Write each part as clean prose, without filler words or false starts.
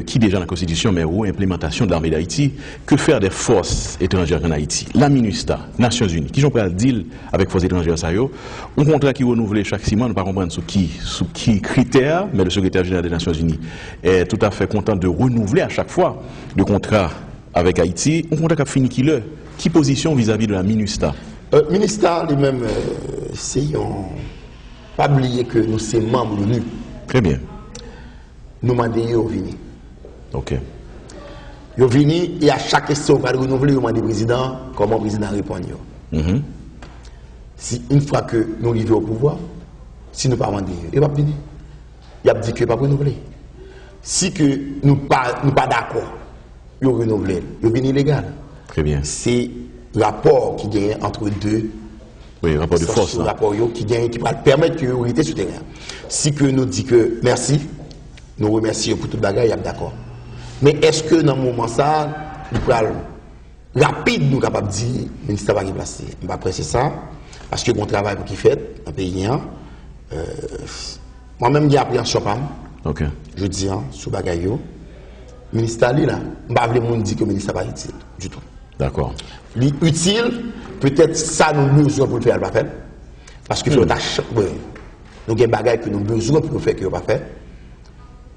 qui déjà dans la Constitution, mais où implémentation de l'armée d'Haïti, que faire des forces étrangères en Haïti? La MINUSTA, Nations Unies, qui ont pris un deal avec forces étrangères, ça y est, un contrat qui est renouvelé chaque 6 mois, nous ne pouvons pas comprendre sous qui critères, mais le secrétaire général des Nations Unies est tout à fait content de renouveler à chaque fois le contrat avec Haïti, un contrat qui a fini qui position vis-à-vis de la MINUSTA? MINUSTA, lui-même, pas oublier que nous sommes membres de l'ONU. Très bien. Nous demandons de venir. Ok. Ils viennent et à chaque question qu'on va renouveler, ils demandent au président comment le président répond. Si une fois que nous arrivons au pouvoir, si nous ne pas demander, il va venir. Il a dit qu'il ne va pas renouveler. Si que nous pas d'accord, ils renouveler, ils viennent illégal. Très bien. C'est le rapport qui gagne entre deux. Oui, rapport de force. Rapport qui gagne, qui va permettre que vous sur le terrain. Si que nous dit que merci, nous remercions pour tout le bagage, il y a d'accord. Mais est-ce que dans le moment ça, nous pouvons rapide nous capables de dire le ministère va remplacer? Je ne vais pas presser ça, parce que mon travail qui fait dans le pays, moi-même j'ai appris en Chopin, je dis, sous bagaille, le ministère là, je ne vais pas dire que le ministère n'est pas utile du tout. D'accord. Utile, peut-être ça nous besoin pour le faire, pas faire. Parce que nous avons des bagages que nous avons besoin pour le faire, que nous ne pas faire.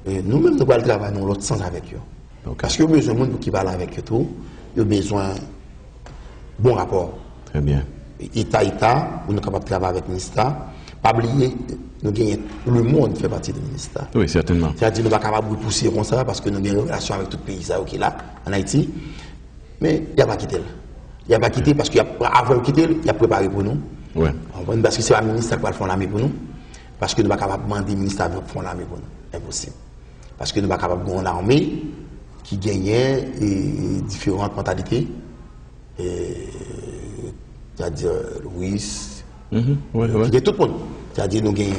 Nous-mêmes, nous allons travailler dans l'autre sens avec eux. Parce que nous avons besoin de monde qui parle avec eux tout. Nous avons besoin de bon rapport. Très bien. État, nous sommes capables de travailler avec le ministère. Pas oublier, nous gagnons, le monde fait partie du ministère. Oui, certainement. C'est-à-dire que nous ne sommes pas capables de pousser comme ça parce que nous avons une relation avec tout le pays qui est là, en Haïti. Mais il n'y a pas quitté. Il n'y a pas quitté parce qu'avant de quitter, il a préparé pour nous. Ouais. Parce que c'est le ministre qui va faire l'armée pour nous. Parce que nous ne sommes pas capables de demander au ministère de faire l'armée pour nous. Impossible. Parce que nous ne sommes pas capables de faire une armée qui gagne différentes mentalités. C'est-à-dire Louis, qui est tout le monde. C'est-à-dire nous gagnons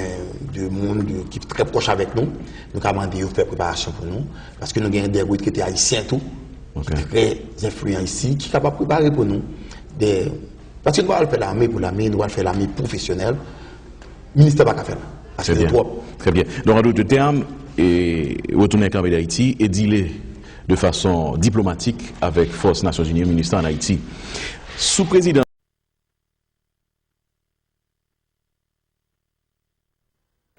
des monde qui est très proche avec nous. Nous avons demandé de faire préparation pour nous. Parce que nous gagnons des routes qui étaient haïtiens tout. Très influents ici, qui sont capables de préparer pour nous. Parce que nous allons faire l'armée pour l'armée, nous allons faire l'armée professionnelle. Le ministère ne va pas faire. Parce que c'est trop. Très bien. Donc, en d'autres termes, retourner avec l'armée d'Haïti et dealer de façon diplomatique avec Force Nations Unies, ministère en Haïti. Sous-président.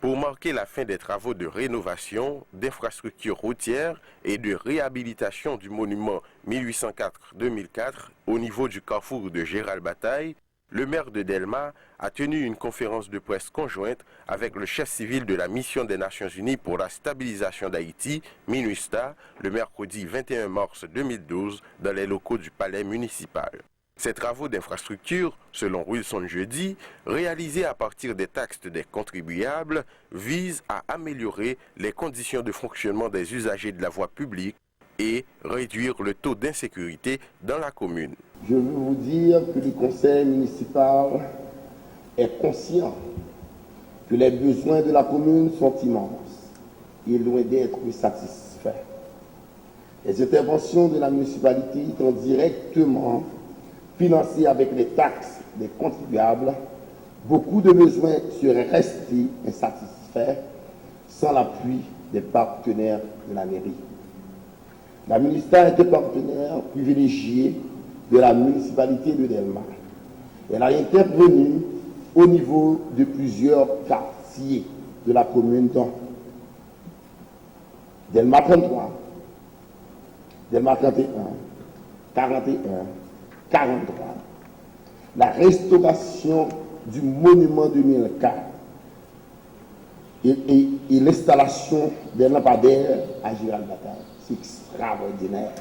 Pour marquer la fin des travaux de rénovation, d'infrastructures routières et de réhabilitation du monument 1804-2004 au niveau du carrefour de Gérald Bataille, le maire de Delma a tenu une conférence de presse conjointe avec le chef civil de la mission des Nations Unies pour la stabilisation d'Haïti, MINUSTA, le mercredi 21 mars 2012 dans les locaux du palais municipal. Ces travaux d'infrastructure, selon Wilson Jeudi, réalisés à partir des taxes des contribuables, visent à améliorer les conditions de fonctionnement des usagers de la voie publique et réduire le taux d'insécurité dans la commune. Je veux vous dire que le conseil municipal est conscient que les besoins de la commune sont immenses et loin d'être satisfaits. Les interventions de la municipalité étant directement financées avec les taxes des contribuables, beaucoup de besoins seraient restés insatisfaits sans l'appui des partenaires de la mairie. La ministère est un partenaire privilégié de la municipalité de Delma. Elle a intervenu au niveau de plusieurs quartiers de la commune dont Delma 33, Delma 31, 41, 43. La restauration du monument 2004 et l'installation des lampadaires à Gérald Bataille. C'est extraordinaire.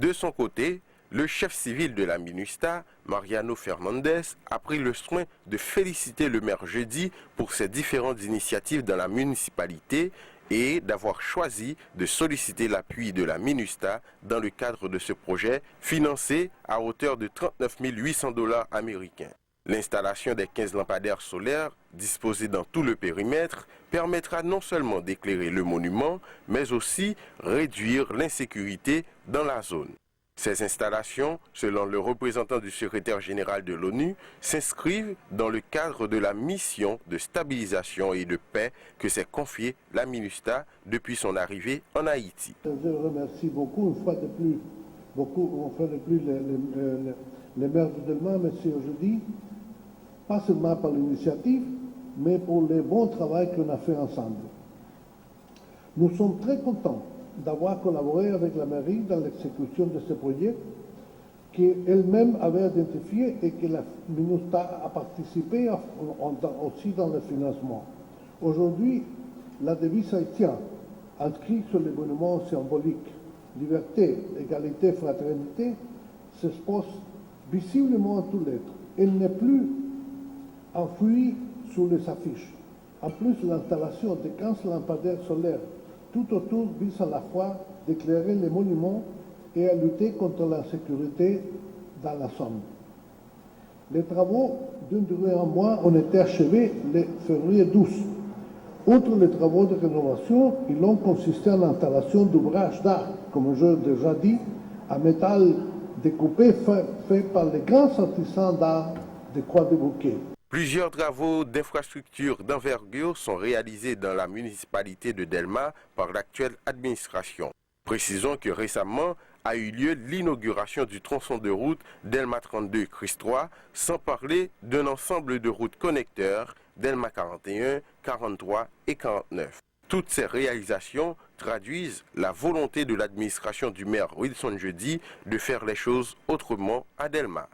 De son côté, le chef civil de la MINUSTA, Mariano Fernandez, a pris le soin de féliciter le maire jeudi pour ses différentes initiatives dans la municipalité et d'avoir choisi de solliciter l'appui de la MINUSTA dans le cadre de ce projet financé à hauteur de 39 800 $ américains. L'installation des 15 lampadaires solaires disposés dans tout le périmètre permettra non seulement d'éclairer le monument, mais aussi réduire l'insécurité dans la zone. Ces installations, selon le représentant du secrétaire général de l'ONU, s'inscrivent dans le cadre de la mission de stabilisation et de paix que s'est confiée la MINUSTAH depuis son arrivée en Haïti. Je remercie beaucoup, une fois de plus, les maires de Delma, monsieur aujourd'hui, pas seulement par l'initiative, mais pour le bon travail qu'on a fait ensemble. Nous sommes très contents d'avoir collaboré avec la mairie dans l'exécution de ce projet qu'elle-même avait identifié et que la MINUSTAH a participé aussi dans le financement. Aujourd'hui, la devise haïtienne, inscrite sur les monuments symboliques liberté, égalité, fraternité, s'expose visiblement en tous lettres. Elle n'est plus enfouie sous les affiches. En plus, l'installation de 15 lampadaires solaires tout autour vise à la fois d'éclairer les monuments et à lutter contre l'insécurité dans la zone. Les travaux d'une durée d'un mois ont été achevés le février 12. Outre les travaux de rénovation, ils ont consisté en l'installation d'ouvrages d'art, comme je l'ai déjà dit, à métal découpé fait par les grands artisans d'art de Croix-des-Bouquets. Plusieurs travaux d'infrastructure d'envergure sont réalisés dans la municipalité de Delma par l'actuelle administration. Précisons que récemment a eu lieu l'inauguration du tronçon de route Delma 32 Christ 3, sans parler d'un ensemble de routes connecteurs Delma 41, 43 et 49. Toutes ces réalisations traduisent la volonté de l'administration du maire Wilson Jeudi de faire les choses autrement à Delma.